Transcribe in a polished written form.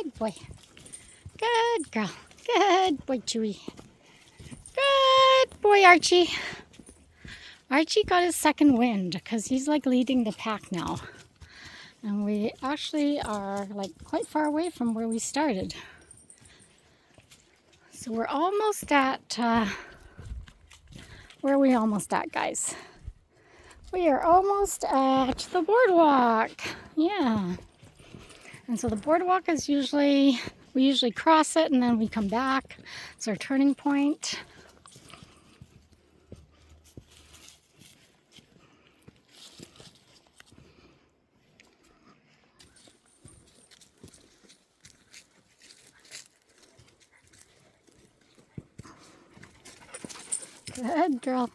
Good boy. Good girl. Good boy, Chewy. Good boy, Archie. Archie got his second wind because he's like leading the pack now. And we actually are like quite far away from where we started. So we're almost at, where are we almost at, guys? We are almost at the boardwalk. Yeah. And so the boardwalk is usually, we usually cross it and then we come back. It's our turning point. Good girl.